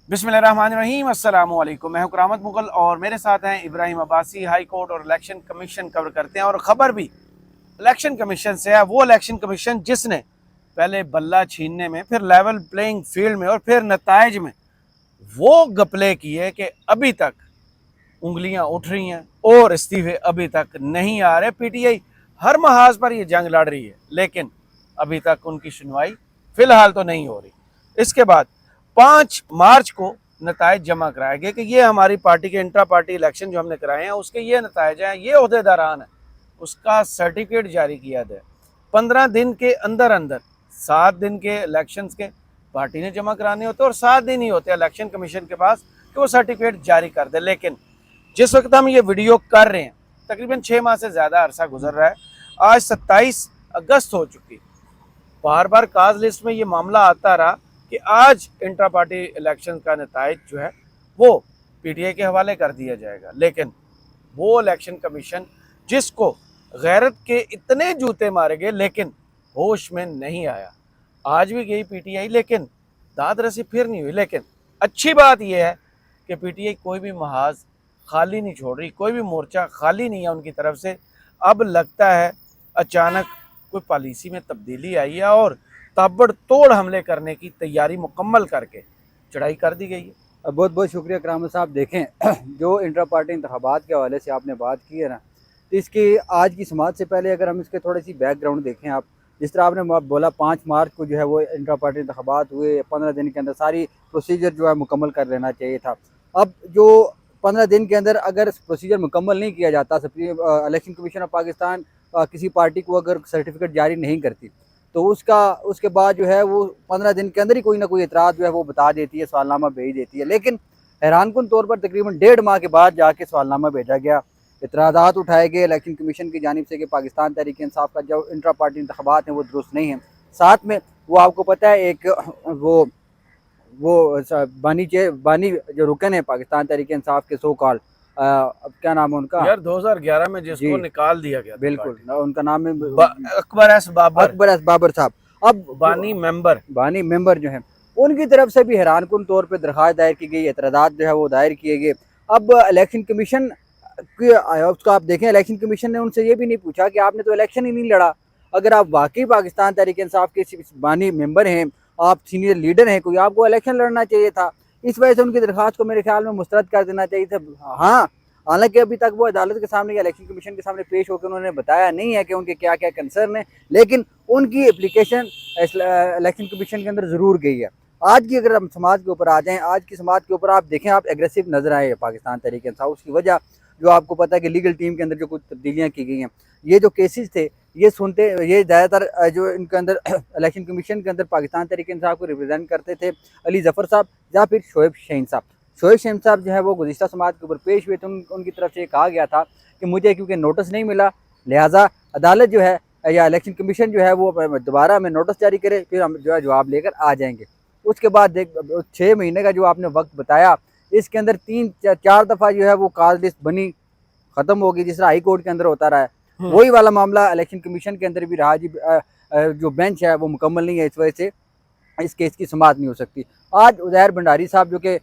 बिस्मिल्लाहिर्रहमानिर्रहीम अस्सलामु अलैकुम। मैं हूं करामत मुगल और मेरे साथ हैं इब्राहिम अब्बासी। हाई कोर्ट और इलेक्शन कमीशन कवर करते हैं और ख़बर भी इलेक्शन कमीशन से है। वो इलेक्शन कमीशन जिसने पहले बल्ला छीनने में, फिर लेवल प्लेइंग फील्ड में और फिर नताइज में वो गपले किए कि अभी तक उंगलियां उठ रही हैं और इस्तीफे अभी तक नहीं आ रहे। पीटीआई हर महाज पर ये जंग लड़ रही है, लेकिन अभी तक उनकी सुनवाई फिलहाल तो नहीं हो रही। इसके बाद 5 मार्च को नताइज जमा कराए गए कि ये हमारी पार्टी के इंट्रा पार्टी इलेक्शन जो हमने कराए हैं उसके ये नताइज हैं, ये अहदेदारान है, उसका सर्टिफिकेट जारी किया गया। 15 दिन के अंदर अंदर 7 दिन के इलेक्शन के पार्टी ने जमा कराने होते और 7 दिन ही होते हैं इलेक्शन कमीशन के पास कि वो सर्टिफिकेट जारी कर दे। लेकिन जिस वक्त हम ये वीडियो कर रहे हैं तकरीबन 6 माह से ज़्यादा अरसा गुजर रहा है। आज 27 अगस्त हो चुकी। बार बार काज लिस्ट में ये मामला आता रहा कि आज इंट्रा पार्टी इलेक्शन का नताइज जो है वो पीटीआई के हवाले कर दिया जाएगा, लेकिन वो इलेक्शन कमीशन जिसको गैरत के इतने जूते मारे गए लेकिन होश में नहीं आया। आज भी गई पीटीआई, लेकिन दाद रसी फिर नहीं हुई। लेकिन अच्छी बात यह है कि पीटीआई कोई भी महाज खाली नहीं छोड़ रही, कोई भी मोर्चा खाली नहीं है उनकी तरफ से। अब लगता है अचानक कोई पॉलिसी में तब्दीली आई है और ताबड़तोड़ हमले करने की तैयारी मुकम्मल करके चढ़ाई कर दी गई है। बहुत बहुत शुक्रिया करामत साहब। देखें जो इंट्रा पार्टी इंतखाबात के हवाले से आपने बात की है ना, तो इसकी आज की समात से पहले अगर हम इसके थोड़ी सी बैकग्राउंड देखें, आप जिस तरह आपने बोला 5 मार्च को जो है वो इंट्रा पार्टी इंतखाबात हुए, 15 दिन के अंदर सारी प्रोसीजर जो है मुकम्मल कर लेना चाहिए था। अब जो 15 दिन के अंदर अगर प्रोसीजर मुकम्मल नहीं किया जाता, इलेक्शन कमीशन ऑफ पाकिस्तान किसी पार्टी को अगर सर्टिफिकेट जारी नहीं करती तो उसके बाद जो है वो 15 दिन के अंदर ही कोई ना कोई एतराज़ जो है वो बता देती है, सवालनामा भेज देती है। लेकिन हैरानकुन तौर पर तकरीबन 1.5 माह के बाद जाके सवालनामा भेजा गया, एतराज़ात उठाए गए इलेक्शन कमीशन की जानिब से कि पाकिस्तान तहरीक इंसाफ का जो इंट्रा पार्टी इंतखाबात हैं वो दुरुस्त नहीं है। साथ में वो आपको पता है एक वो बानी जो रुकन है पाकिस्तान तहरीक इंसाफ के, सो कॉल अब क्या नाम है उनका यार 2011 में जिसको निकाल दिया गया, बिल्कुल उनका नाम है अकबर एस बाबर साहब। अब बानी मेंबर जो है उनकी तरफ से भी हैरानकुन तौर पे दरख्वास्त दायर की गई, एतराज़ात जो है वो दायर किए गए। अब इलेक्शन कमीशन उसको आप देखें, इलेक्शन कमीशन ने उनसे ये भी नहीं पूछा कि आपने तो इलेक्शन ही नहीं लड़ा। अगर आप वाकई पाकिस्तान तहरीक इंसाफ के बानी मेंबर हैं, आप सीनियर लीडर हैं, कोई आपको इलेक्शन लड़ना चाहिए था। इस वजह से उनकी दरख्वास्त को मेरे ख्याल में मुस्तरद कर देना चाहिए था। हाँ, हालांकि अभी तक वो अदालत के सामने या इलेक्शन कमीशन के सामने पेश होकर उन्होंने बताया नहीं है कि उनके क्या क्या कंसर्न है, लेकिन उनकी एप्लीकेशन इलेक्शन कमीशन के अंदर ज़रूर गई है। आज की अगर हम समाज के ऊपर आ जाएं, आज की समाज के ऊपर आप देखें, आप एग्रेसिव नजर आए पाकिस्तान तहरीक इंसाफ। उसकी वजह जो आपको पता है कि लीगल टीम के अंदर जो कुछ तब्दीलियाँ की गई हैं, ये जो केसेस थे ये ज़्यादातर जो इनके अंदर इलेक्शन कमीशन के अंदर पाकिस्तान तहरीक इंसाफ को रिप्रेजेंट करते थे अली जफ़र साहब या फिर शोएब शहीन साहब। शोएब शहीन साहब जो है वो गुज़िश्ता समात के ऊपर पेश हुए, तो उनकी तरफ से कहा गया था कि मुझे क्योंकि नोटिस नहीं मिला, लिहाजा अदालत जो है या इलेक्शन कमीशन जो है वो दोबारा हमें नोटिस जारी करे, फिर हम जो है जवाब लेकर आ जाएंगे। उसके बाद 6 महीने का जो आपने वक्त बताया, इसके अंदर 3-4 दफ़ा जो है वो काज लिस्ट बनी, ख़त्म होगी, जिस तरह हाई कोर्ट के अंदर होता रहा है वही वाला मामला इलेक्शन कमीशन के अंदर भी रहा जी। जो बेंच है वो मुकम्मल नहीं है, इस वजह से इस केस की समाअत नहीं हो सकती। आज उज़ैर भंडारी साहब जो कि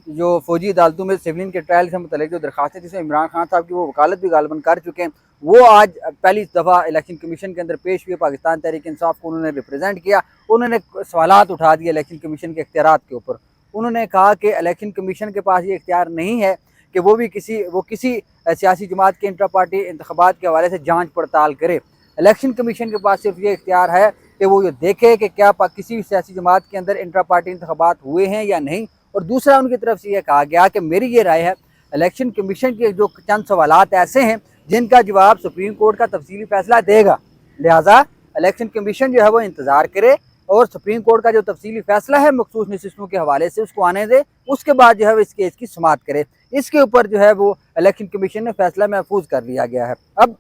जो फौजी अदालतों में सिविलियन के ट्रायल से मुतल्लिक जो दरख्वास्तें जिसमें इमरान खान साहब की वो वकालत भी गालबन कर चुके हैं, वो आज पहली दफ़ा इलेक्शन कमीशन के अंदर पेश हुए। पाकिस्तान तहरीक इंसाफ को उन्होंने रिप्रेजेंट किया, उन्होंने सवालात उठा दिए इलेक्शन कमीशन के इख्तियारात के ऊपर। उन्होंने कहा कि इलेक्शन कमीशन के पास ये इख्तियार नहीं है कि वो किसी सियासी जमात के इंट्रा पार्टी इंतखाबात के हवाले से जाँच पड़ताल करे। इलेक्शन कमीशन के पास सिर्फ ये इख्तियार है कि वो ये देखे कि क्या किसी भी सियासी जमात के अंदर इंट्रा पार्टी इंतखाबात हुए हैं या नहीं। और दूसरा उनकी तरफ से ये कहा गया कि मेरी ये राय है, इलेक्शन कमीशन के जो चंद सवालात ऐसे हैं जिनका जवाब सुप्रीम कोर्ट का तफसीली फैसला देगा, लिहाजा इलेक्शन कमीशन जो है वो इंतज़ार करे और सुप्रीम कोर्ट का जो तफसीली फैसला है मखसूस नशिस्तों के हवाले से उसको आने दे, उसके बाद जो है वो इस केस की समाअत करे। इसके ऊपर जो है वो इलेक्शन कमीशन ने फैसला महफूज कर लिया गया है। अब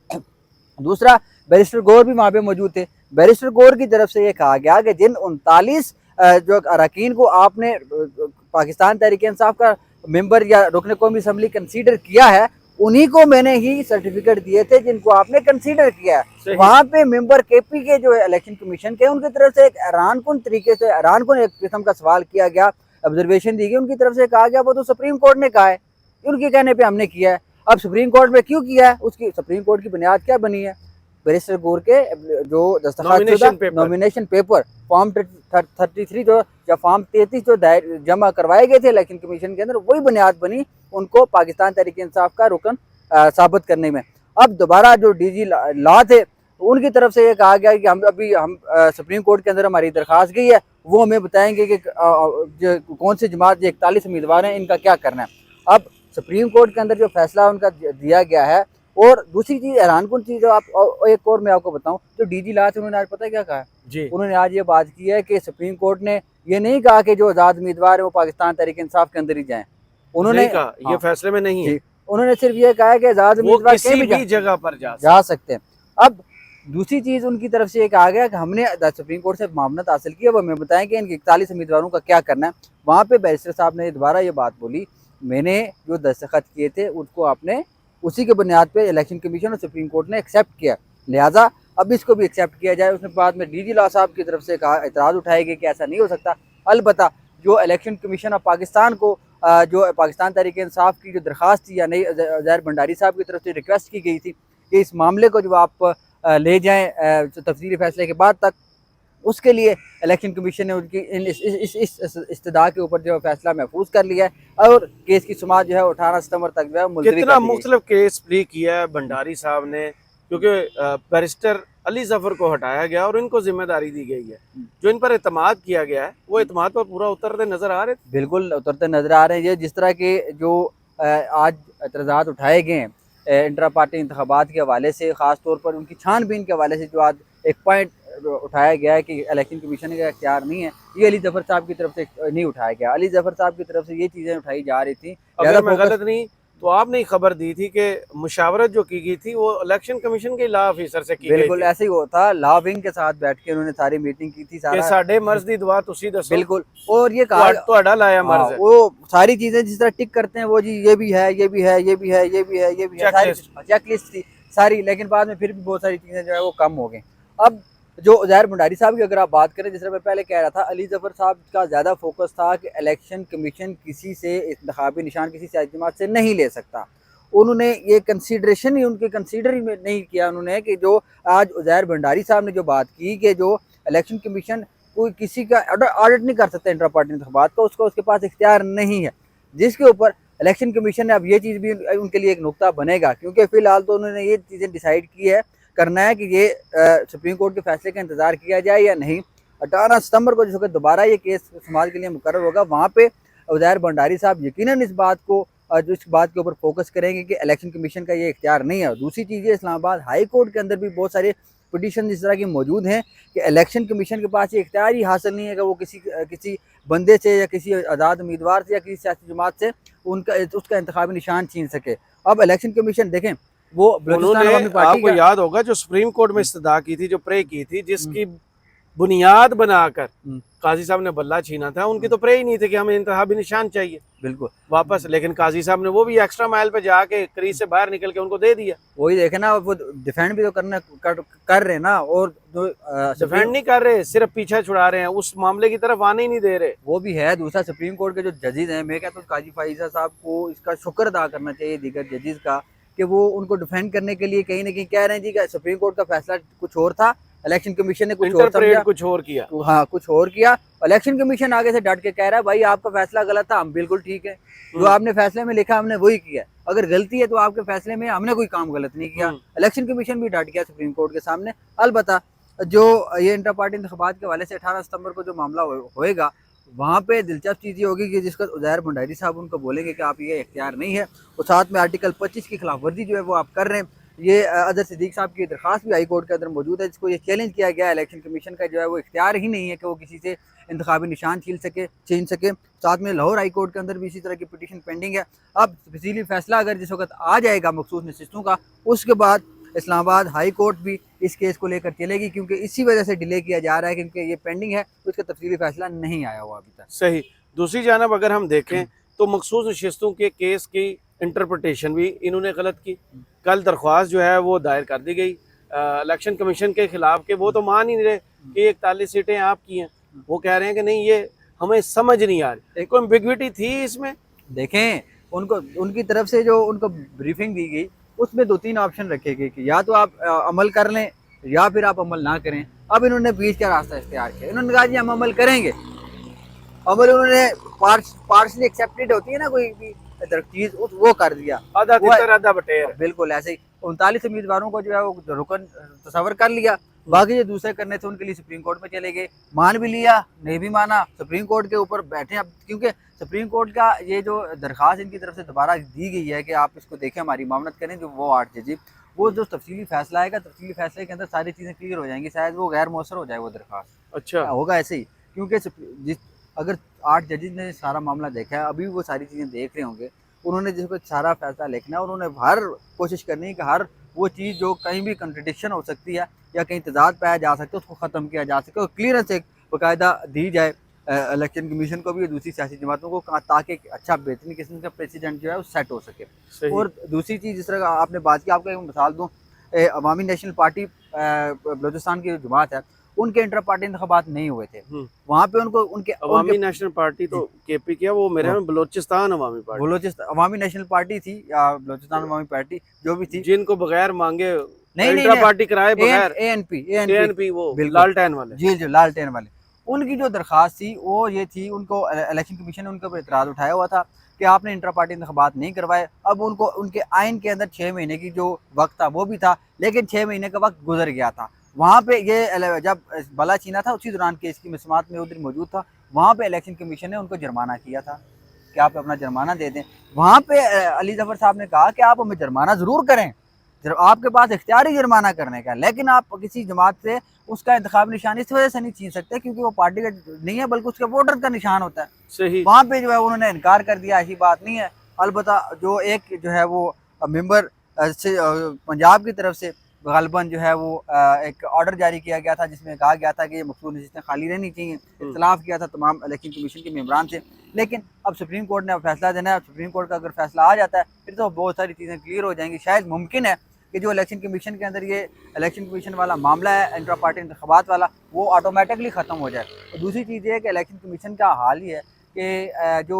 दूसरा, बैरिस्टर गौर भी वहाँ पे मौजूद थे। बैरिस्टर गौर की तरफ से ये कहा गया कि जिन 39 जो अरकान को आपने पाकिस्तान तहरीक इंसाफ का मेंबर या रुकन कौमी असम्बली कंसीडर किया है, उन्हीं को मैंने ही सर्टिफिकेट दिए थे जिनको आपने कंसीडर किया है। वहाँ पे मेंबर केपी के जो इलेक्शन कमीशन के उनकी तरफ से एक हैरानकुन तरीके से हैरानकुन एक किस्म का सवाल किया गया ऑब्जर्वेशन दी गई, उनकी तरफ से कहा गया वो तो सुप्रीम कोर्ट ने कहा है, उनके कहने पे हमने किया है। अब सुप्रीम कोर्ट में क्यों किया है, उसकी सुप्रीम कोर्ट की बुनियाद क्या बनी है? बैरिस्टर गौर के जो दस्तखत नॉमिनेशन पेपर फॉर्म 33 जो या फॉर्म 33 जो जमा करवाए गए थे इलेक्शन कमीशन के अंदर, वही बुनियाद बनी उनको पाकिस्तान तहरीक इंसाफ का रुकन साबित करने में। अब दोबारा जो डीजी लॉ थे उनकी तरफ से ये कहा गया कि हम सुप्रीम कोर्ट के अंदर हमारी दरख्वास्त गई है, वो हमें बताएंगे कि कौन सी जमात जो 41 उम्मीदवार हैं इनका क्या करना है। अब सुप्रीम कोर्ट के अंदर जो फैसला उनका दिया गया है, और दूसरी चीज़ हैरानकुन चीज़ आप एक और मैं आपको बताऊं, जो डीजी लॉ थे उन्होंने आज पता है क्या कहा जी? उन्होंने आज ये बात की है कि सुप्रीम कोर्ट ने ये नहीं कहा कि जो आज़ाद उम्मीदवार है वो पाकिस्तान तहरीक इंसाफ के अंदर ही जाएं, उन्होंने कहा ये फैसले में नहीं है, उन्होंने सिर्फ ये कहा है कि आज़ाद उम्मीदवार किसी भी जगह पर जा सकते हैं। अब दूसरी चीज़ उनकी तरफ से ये कहा गया कि हमने सुप्रीम कोर्ट से मामलत हासिल किया, वो हमें बताएं कि इन 41 उम्मीदवारों का क्या करना है। वहाँ पे बैरिस्टर साहब ने दोबारा ये बात बोली, मैंने जो दस्तखत किए थे उसको आपने उसी के बुनियाद पे इलेक्शन कमीशन और सुप्रीम कोर्ट ने एक्सेप्ट किया, लिहाजा अब इसको भी एक्सेप्ट किया जाए। उसने बाद में डीजी लॉ साहब की तरफ से कहा, एतराज़ उठाए गए कि ऐसा नहीं हो सकता। अलबत्ता जो इलेक्शन कमीशन ऑफ पाकिस्तान को जो पाकिस्तान तहरीक इंसाफ की जो दरख्वास्त थी या नहीं ज़ाहिर भंडारी साहब की तरफ से रिक्वेस्ट की गई थी कि इस मामले को जो आप ले जाएँ तफसीली फैसले के बाद तक, उसके लिए इलेक्शन कमीशन ने उनकी इस इस्तदा के ऊपर जो फैसला महफूज कर लिया है और केस की सुमात जो है 18 सितंबर तक जो है मुलतवी कितना मुख्तलिफ केस प्ली किया है भंडारी साहब ने, क्योंकि बैरिस्टर अली जफर को हटाया गया और इनको जिम्मेदारी दी गई है। जो इन पर एतमाद किया गया है वो एतमाद पर पूरा उतरते नजर आ रहे थे, बिल्कुल उतरते नजर आ रहे हैं। ये जिस तरह के जो आज एतराज़ात उठाए गए हैं इंट्रा पार्टी इंतखाबात के हवाले से, ख़ास तौर पर उनकी छानबीन के हवाले से जो आज एक पॉइंट उठाया गया है कि इलेक्शन कमीशन का इख्तियार नहीं है, ये अली जफर साहब की तरफ से नहीं उठाया गया। अली जफर साहब की तरफ से ये चीज़ें उठाई जा रही थी, अगर मैं गलत नहीं तो आपने खबर दी थी कि मुशावरत जो की गई थी वो इलेक्शन कमीशन के लॉ ऑफिसर से की गई। बिल्कुल ऐसे ही होता, लॉ विंग के साथ बैठ के उन्होंने सारी मीटिंग की थी, सारा साढ़े मर्ज दी दुआ तुसी दसो, बिल्कुल। और ये कहा तो लाया मर्ज है, वो सारी चीजें जिस तरह टिक करते हैं वो जी ये भी है, ये भी है, ये भी है, ये भी है, ये भी है, चेकलिस्ट थी सारी, लेकिन बाद में फिर भी बहुत सारी चीजें जो है वो कम हो गई। अब जो ज़ाहिर भंडारी साहब की अगर आप बात करें, जिस तरह मैं पहले कह रहा था, अली जफर साहब का ज़्यादा फोकस था कि इलेक्शन कमीशन किसी से इंतखाबी निशान किसी सियासी जमात से नहीं ले सकता। उन्होंने ये कंसीडरेशन ही उनके कंसीडर ही नहीं किया उन्होंने कि जो आज ज़ाहिर भंडारी साहब ने जो बात की कि जो इलेक्शन कमीशन कोई किसी का ऑडिट नहीं कर सकता इंट्रा पार्टी इंतखाबात का, उसका उसके पास इख्तियार नहीं है, जिसके ऊपर इलेक्शन कमीशन ने अब ये चीज़ भी उनके लिए एक नुक्ता बनेगा, क्योंकि फ़िलहाल तो उन्होंने ये चीज़ें डिसाइड की है करना है कि ये सुप्रीम कोर्ट के फैसले का इंतज़ार किया जाए या नहीं। 18 सितंबर को जिस वक्त दोबारा ये केस समाज के लिए मुकर्रर होगा, वहाँ पे ज़ाहिर भंडारी साहब यकीनन इस बात को जो इस बात के ऊपर फोकस करेंगे कि इलेक्शन कमीशन का ये इख्तियार नहीं है। दूसरी चीज़ है, इस्लामाबाद हाई कोर्ट के अंदर भी बहुत सारे पिटीशन इस तरह की मौजूद हैं कि इलेक्शन कमीशन के पास ये इख्तियार ही हासिल नहीं है कि वो किसी बंदे से या किसी आज़ाद उम्मीदवार से या किसी सियासी जमात से उसका इंतखाबी निशान छीन सके। अब इलेक्शन कमीशन देखें, वो आपको याद होगा जो सुप्रीम कोर्ट में इस्तदा की थी, जो प्रे की थी, जिसकी बुनियाद बनाकर काजी साहब ने बल्ला छीना था, उनकी तो प्रे ही नहीं थे कि हमें इंतखाबी निशान चाहिए बिल्कुल वापस, लेकिन काजी साहब ने वो भी एक्स्ट्रा माइल पे जाके क्रीज से बाहर निकल के उनको दे दिया। वही देखे ना, वो डिफेंड भी तो कर रहे ना, और डिफेंड नहीं कर रहे, सिर्फ पीछा छुड़ा रहे हैं, उस मामले की तरफ आने ही नहीं दे रहे। वो भी है। दूसरा, सुप्रीम कोर्ट के जो जजेज हैं, मैं कहता हूँ काजी फाइजा साहब को इसका शुक्र अदा करना चाहिए दीगर जजेज का कि वो उनको डिफेंड करने के लिए कहीं ना कहीं कह रहे हैं जी कि सुप्रीम कोर्ट का फैसला कुछ और था, इलेक्शन कमीशन ने कुछ और किया, हाँ कुछ और किया। इलेक्शन कमीशन आगे से डट के कह रहा है भाई आपका फैसला गलत था, हम बिल्कुल ठीक है, जो आपने फैसले में लिखा हमने वही किया, अगर गलती है तो आपके फैसले में हमने कोई काम गलत नहीं किया। इलेक्शन कमीशन भी डट गया सुप्रीम कोर्ट के सामने। अलबत्ता जो ये इंटर पार्टी इंतखाबात के हवाले से 18 सितंबर को जो मामला होएगा, वहाँ पे दिलचस्प चीज़ ये होगी कि जिसका ज़ाहिर भंडारी साहब उनको बोलेंगे कि आप ये इख्तियार नहीं है, और साथ में आर्टिकल 25 की खिलाफ वर्जी जो है वो आप कर रहे हैं। ये अजहर सिद्दीक साहब की दरख्वास्त भी हाई कोर्ट के अंदर मौजूद है, जिसको ये चैलेंज किया गया इलेक्शन कमीशन का जो है वो इख्तियार ही नहीं है कि वो किसी से इंतखाबी निशान छीन सके। साथ में लाहौर हाई कोर्ट के अंदर भी इसी तरह की पिटीशन पेंडिंग है। अब तफसीली फैसला अगर जिस वक्त आ जाएगा मखसूस नशिस्तों का, उसके बाद इस्लामाबाद हाई कोर्ट भी इस केस को लेकर चलेगी, क्योंकि इसी वजह से डिले किया जा रहा है क्योंकि ये पेंडिंग है, उसका तफसीली फैसला नहीं आया हुआ अभी तक। सही। दूसरी जानब अगर हम देखें तो मखसूस नशिस्तों के केस की इंटरप्रटेशन भी इन्होंने गलत की। कल दरख्वास्त जो है वो दायर कर दी गई इलेक्शन कमीशन के खिलाफ के वो तो मान ही नहीं रहे कि 41 सीटें आपकी हैं, वो कह रहे हैं कि नहीं ये हमें समझ नहीं आ रही, कोई एम्बिग्विटी थी इसमें? देखें, उनको उनकी तरफ से जो उनको ब्रीफिंग दी गई उसमें 2-3 ऑप्शन रखे गए कि या तो आप अमल कर लें या फिर आप अमल ना करें। अब इन्होंने बीच का रास्ता इख्तियार किया, इन्होंने कहा जी हम अमल करेंगे। अमल उन्होंने पार्शली एक्सेप्टेड होती है ना कोई भी चीज, वो कर दिया, आधा तितर आधा बटेर। बिल्कुल ऐसे ही 39 उम्मीदवारों को जो है वो रुकन तस्वर कर लिया, बाकी जो दूसरे करने थे उनके लिए सुप्रीम कोर्ट में चले गए, मान भी लिया नहीं भी माना, सुप्रीम कोर्ट के ऊपर बैठे। अब क्योंकि सुप्रीम कोर्ट का ये जो दरख्वास्त इनकी तरफ से दोबारा दी गई है कि आप इसको देखें, हमारी मामलत करें, जो वो 8 जजी, वो जो तफसीली फैसला आएगा, तफसीली फैसले के अंदर सारी चीज़ें क्लियर हो जाएंगी, शायद वो गैर मौसर हो जाए वो दरख्वास्त। अच्छा होगा ऐसे ही, क्योंकि अगर 8 जजेज ने सारा मामला देखा है, अभी वो सारी चीज़ें देख रहे होंगे, उन्होंने जिसको सारा फैसला लिखना है, उन्होंने हर कोशिश करनी है कि हर वो चीज़ जो कहीं भी कंट्रडिक्शन हो सकती है या कहीं तजाद पाया जा सकता है उसको ख़त्म किया जा सके और क्लियरेंस एक बाकायदा दी जाए इलेक्शन कमीशन को भी, दूसरी सियासी जमातों को, ताकि अच्छा बेहतरीन किस्म का प्रेसिडेंट जो है वो सेट हो सके। और दूसरी चीज़, जिस तरह आपने बात की, आपको एक मिसाल दूँ, अवामी नेशनल पार्टी बलूचिस्तान की जो जमात है, उनके इंटर पार्टी इंतखाबात नहीं हुए थे, वहाँ पे उनको उनके अवामी नेशनल पार्टी तो केपी किया, वो मेरे में बलोचिस्तान अवामी पार्टी, बलोचिस्तान अवामी नेशनल पार्टी थी या बलोचिस्तान अवामी पार्टी जो भी थी, जिनको बगैर मांगे नहीं पार्टी कराए बगैर एएनपी वो लालटेन वाले, जी जी लालटेन वाले, उनकी जो दरख्वास्त थी वो ये थी, उनको इलेक्शन कमीशन ने उनके ऊपर एतराज़ उठाया हुआ था कि आपने इंटर पार्टी इंतखाबात नहीं करवाए। अब उनको उनके आइन के अंदर 6 महीने की जो वक्त था वो भी था, लेकिन 6 महीने का वक्त गुजर गया था। वहाँ पे ये जब बला छीना था उसी दौरान केस की मसमात में उधर मौजूद था, वहाँ पे इलेक्शन कमीशन ने उनको जुर्माना किया था कि आप अपना जुर्माना दे दें। वहाँ पे अली जफर साहब ने कहा कि आप हमें जुर्माना ज़रूर करें, आपके पास इख्तियारी जुर्माना करने का, लेकिन आप किसी जमात से उसका इंतखाब निशान इस वजह से नहीं छीन सकते क्योंकि वो पार्टी का नहीं है बल्कि उसके वोटर का निशान होता है। सही, वहाँ पे जो है उन्होंने इनकार कर दिया, ऐसी बात नहीं है। अलबत्ता जो एक जो है वो मेंबर से पंजाब की तरफ से गालिबन जो है वो एक ऑर्डर जारी किया गया था जिसमें कहा गया था कि ये मखसूस नशिस्तें खाली रहनी चाहिए, इख्तलाफ किया था तमाम इलेक्शन कमीशन के मेम्बरान से। लेकिन अब सुप्रीम कोर्ट ने फैसला देना है, सुप्रीम कोर्ट का अगर फैसला आ जाता है फिर तो बहुत सारी चीज़ें क्लियर हो जाएंगी। शायद मुमकिन है कि जो इलेक्शन कमीशन के अंदर ये इलेक्शन कमीशन वाला मामला है इंट्रा पार्टी इंतखाबात वाला, वो ऑटोमेटिकली ख़त्म हो जाए। और दूसरी चीज़ ये है कि इलेक्शन कमीशन का हाल ये है कि जो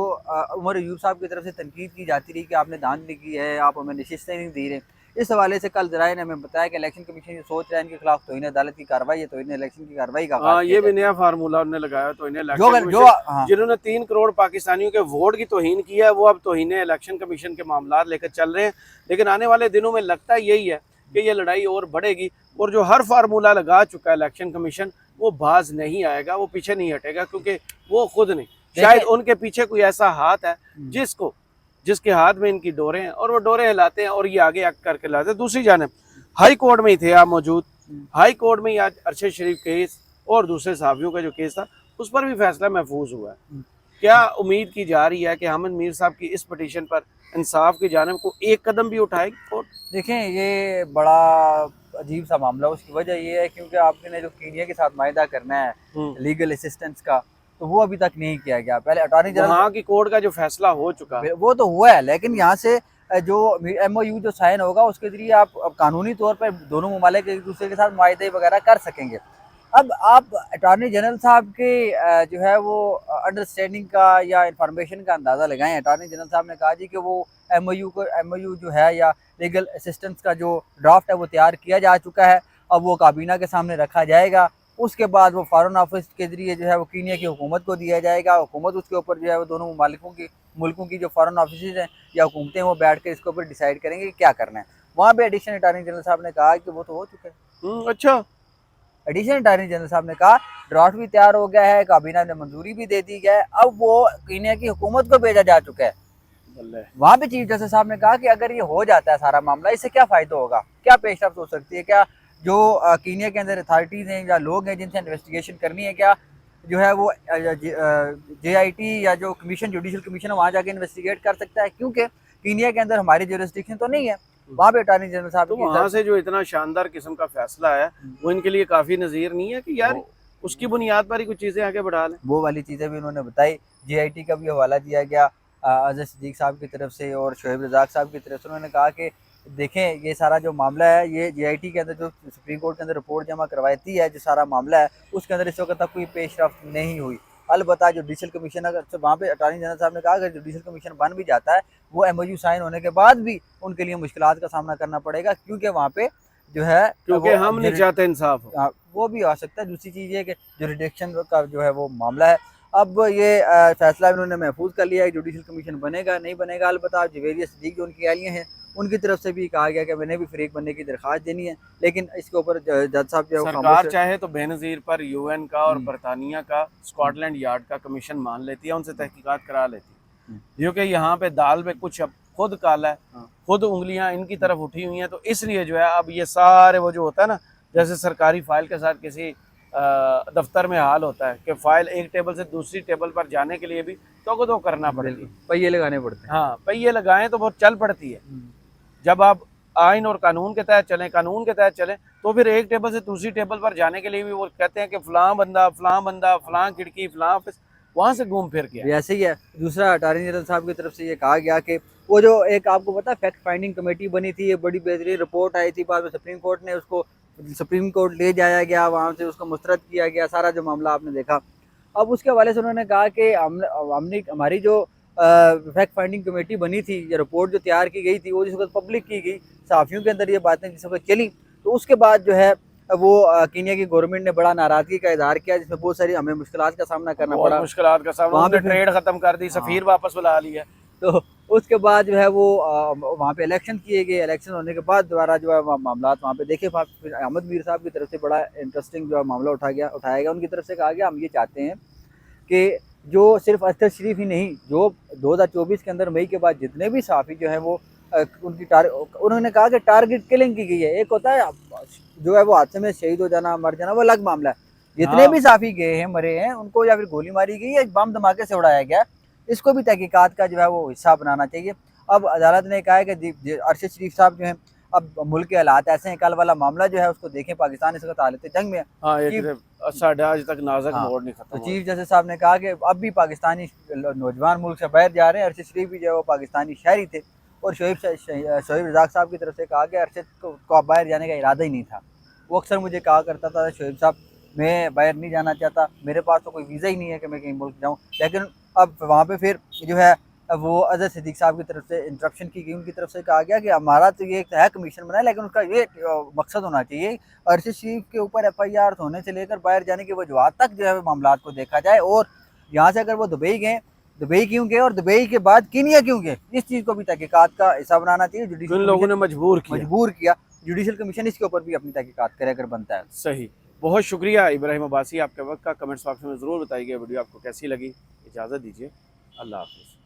उमर अयूब साहब की तरफ से तनकीद की जाती रही कि आपने धांधली की है, आप हमें नशिस्तें नहीं दे रहे, इस हवाले से कल ज़राए ने हमें बताया कि इलेक्शन कमीशन ये सोच रहा है इनके खिलाफ तौहीन अदालत की कार्रवाई है, तौहीन इलेक्शन की कार्रवाई का। हाँ, ये भी नया फार्मूला उन्होंने लगाया, तौहीन इलेक्शन जिन्होंने 3 करोड़ पाकिस्तानियों के वोट की तौहीन किया है, वो अब तौहीन इलेक्शन कमीशन के मामला लेकर चल रहे हैं। लेकिन आने वाले दिनों में लगता है यही है कि ये लड़ाई और बढ़ेगी और जो हर फार्मूला लगा चुका है इलेक्शन कमीशन, वो बाज नहीं आएगा, वो पीछे नहीं हटेगा, क्योंकि वो खुद नहीं, शायद उनके पीछे कोई ऐसा हाथ है जिसके हाथ में इनकी डोरें हैं और वो डोरें हिलाते हैं और ये आगे एक्ट करके लाते हैं। दूसरी जानिब हाई कोर्ट में ही थे आप मौजूद, हाई कोर्ट में ही आज अरशद शरीफ केस और दूसरे सहाफ़ियों का जो केस था उस पर भी फैसला महफूज हुआ है। क्या उम्मीद की जा रही है कि अहमद मीर साहब की इस पटिशन पर इंसाफ की जानिब को एक कदम भी उठाएगी कोर्ट? देखें, ये बड़ा अजीब सा मामला, उसकी वजह ये है क्योंकि आपने जो कीनिया के साथ मायदा करना है लीगल असिस्टेंस का, तो वो अभी तक नहीं किया गया। पहले अटॉर्नी जनरल वहाँ की कोर्ट का जो फैसला हो चुका है वो तो हुआ है, लेकिन यहाँ से जो MOU जो साइन होगा उसके जरिए आप कानूनी तौर पर दोनों ममालिक एक दूसरे के साथ मुआहदे वगैरह कर सकेंगे। अब आप अटॉर्नी जनरल साहब के जो है वो अंडरस्टैंडिंग का या इंफॉर्मेशन का अंदाज़ा लगाएं। अटॉर्नी जनरल साहब ने कहा जी कि वो MOU जो है या लीगल असिस्टेंस का जो ड्राफ्ट है वो तैयार किया जा चुका है, अब वो काबीना के सामने रखा जाएगा, उसके बाद वो फॉरेन ऑफिस के जरिए जो है वो कीनिया की हुकूमत को दिया जाएगा। हुकूमत उसके ऊपर जो है वो दोनों मुल्कों की जो फॉरेन ऑफिस हैं या हुकूमतें वो बैठ कर इसके ऊपर डिसाइड करेंगे कि क्या करना है। वहाँ पे एडिशनल अटॉर्नी जनरल साहब ने कहा कि वो तो हो चुका है। अच्छा, एडिशनल अटॉर्नी जनरल साहब ने कहा ड्राफ्ट भी तैयार हो गया है, काबीना ने मंजूरी भी दे दी है, अब वो कीनिया की हुकूमत को भेजा जा चुका है। वहाँ पे चीफ जस्टिस साहब ने कहा कि अगर ये हो जाता है सारा मामला, इससे क्या फ़ायदा होगा, क्या पेशरफ्त हो सकती है, क्या जो कीनिया के अंदर अथॉरिटीज़ हैं या लोग हैं जिनसे इन्वेस्टिगेशन करनी है, क्या जो है वो JIT या जो कमीशन जुडिशल कमीशन है वहाँ जाके इन्वेस्टिगेट कर सकता है, क्योंकि कीनिया के अंदर हमारी जुरिस्डिक्शन तो नहीं है। वहाँ पे अटॉर्नी जनरल साहब तो वहाँ से जो इतना शानदार किस्म का फैसला है वो इनके लिए काफ़ी नज़ीर नहीं है कि यार उसकी बुनियाद पर ही कुछ चीज़ें आगे बढ़ा लें? वो वाली चीज़ें भी उन्होंने बताई। JIT का भी हवाला दिया गया अज़हर सिद्दीक साहब की तरफ से और शोएब रज़ाक साहब की तरफ से। उन्होंने कहा कि देखें, ये सारा जो मामला है ये JIT के अंदर जो सुप्रीम कोर्ट के अंदर रिपोर्ट जमा करवाती है, जो सारा मामला है उसके अंदर इस वक्त तक कोई पेशरफ्त नहीं हुई। अलबत्ता जो जुडिशल कमीशन, अगर तो वहाँ पे अटॉर्नी जनरल साहब ने कहा अगर जुडिशल कमीशन बन भी जाता है, वो MOU साइन होने के बाद भी उनके लिए मुश्किलात का सामना करना पड़ेगा, क्योंकि वहाँ पे जो है क्योंकि हम नहीं चाहते इंसाफ हो। वो भी आ सकता है। दूसरी चीज़ ये कि जुरिडिक्शन का जो है वो मामला है। अब ये फैसला इन्होंने महफूज कर लिया है, जुडिशल कमीशन बनेगा नहीं बनेगा। अलबत्ता जवेरिया सिद्दीक जो उनकी एहलियाँ हैं, उनकी तरफ से भी कहा गया कि मैंने भी फरीक बनने की दरख्वास्त देनी है, लेकिन इसके ऊपर जज साहब जो है सरकार चाहे तो बेनज़ीर पर UN का और बरतानिया का, स्कॉटलैंड यार्ड का कमीशन मान लेती है, उनसे तहकीकात करा लेती है, क्योंकि यहाँ पे दाल में कुछ अब खुद काला है, खुद उंगलियां इनकी तरफ उठी हुई हैं। तो इसलिए जो है अब ये सारे वो जो होता है ना, जैसे सरकारी फाइल के साथ किसी दफ्तर में हाल होता है कि फाइल एक टेबल से दूसरी टेबल पर जाने के लिए भी तो करना पड़ेगा, पहिए लगाने पड़ते हैं। हाँ, पहिए लगाएं तो वो चल पड़ती है। जब आप आइन और कानून के तहत चलें, कानून के तहत चलें, तो फिर एक टेबल से दूसरी टेबल पर जाने के लिए भी वो कहते हैं कि फलां बंदा फलां खिड़की फलां ऑफिस, वहाँ से घूम फिर के ऐसे ही है। दूसरा अटॉर्नी जनरल साहब की तरफ से ये कहा गया कि वो जो एक आपको पता फैक्ट फाइंडिंग कमेटी बनी थी, ये बड़ी बेहतरीन रिपोर्ट आई थी, बाद में सुप्रीम कोर्ट ने उसको सुप्रीम कोर्ट ले जाया गया, वहाँ से उसको मुस्तरद किया गया, सारा जो मामला आपने देखा। अब उसके हवाले से उन्होंने कहा कि हमने हमारी जो फैक्ट फाइंडिंग कमेटी बनी थी, ये रिपोर्ट जो तैयार की गई थी, वो जिस वक्त पब्लिक की गई, सहाफ़ियों के अंदर ये बातें जिस वक्त चली, तो उसके बाद जो है वो कीनिया की गवर्नमेंट ने बड़ा नाराज़गी का इजहार किया, जिसमें बहुत सारी हमें मुश्किलात का सामना करना पड़ा। मुश्किलात का सामना, वहाँ पे ट्रेड खत्म कर दी, सफ़ीर वापस बुला लिया। तो उसके बाद जो है वो वहाँ पे इलेक्शन किए गए। इलेक्शन होने के बाद दोबारा जो है मामला वहाँ पे देखे, फिर अहमद मीर साहब की तरफ से बड़ा इंटरेस्टिंग जो है मामला उठाया गया। उनकी तरफ से कहा गया हम ये चाहते हैं कि जो सिर्फ अरशद शरीफ ही नहीं, जो 2024 के अंदर मई के बाद जितने भी सहाफ़ी जो है वो उनकी उन्होंने कहा कि टारगेट किलिंग की गई है। एक होता है जो है वो हादसे में शहीद हो जाना, मर जाना, वो अलग मामला है। जितने भी सहाफ़ी गए हैं, मरे हैं, उनको या फिर गोली मारी गई या बम धमाके से उड़ाया गया, इसको भी तहकीकात का जो है वो हिस्सा बनाना चाहिए। अब अदालत ने कहा है कि अरशद शरीफ साहब जो हैं, अब मुल्क के हालात ऐसे हैं, कल वाला मामला जो है उसको देखें, पाकिस्तान इस वक्त हालत जंग में है। आज तक नाज़ुक मोड़ नहीं खत्म। तो चीफ जस्टिस साहब ने कहा कि अब भी पाकिस्तानी नौजवान मुल्क से बाहर जा रहे हैं। अरशद शरीफ भी जो है वो पाकिस्तानी शहरी थे, और शोएब रज़ाक साहब की तरफ से कहा कि अरशद को बाहर जाने का इरादा ही नहीं था। वो अक्सर मुझे कहा करता था, शोएब साहब मैं बाहर नहीं जाना चाहता, मेरे पास तो कोई वीज़ा ही नहीं है कि मैं कहीं मुल्क जाऊँ। लेकिन अब वहाँ पे फिर जो है वो अजहर सिद्दीक साहब की तरफ से इंटरप्शन की गई। उनकी तरफ से कहा गया कि हमारा तो ये है कमीशन बना है, लेकिन उसका ये मकसद होना चाहिए अरशद शरीफ के ऊपर FIR होने से लेकर बाहर जाने की वजूहत तक जो है मामला को देखा जाए, और यहाँ से अगर वो दुबई गए, दुबई क्यों गए और दुबई के बाद कीनिया क्यों गए, इस चीज़ को भी तहकीकात का हिस्सा बनाना चाहिए। जुडिशल लोगों ने मजबूर किया। जुडिशल कमीशन इसके ऊपर भी अपनी तहकीकात करे अगर बनता है। सही, बहुत शुक्रिया इब्राहिम अब्बासी, आपके वक्त का। कमेंट्स बॉक्स में ज़रूर बताइए वीडियो आपको कैसी लगी। इजाज़त दीजिए, अल्लाह हाफ़िज़।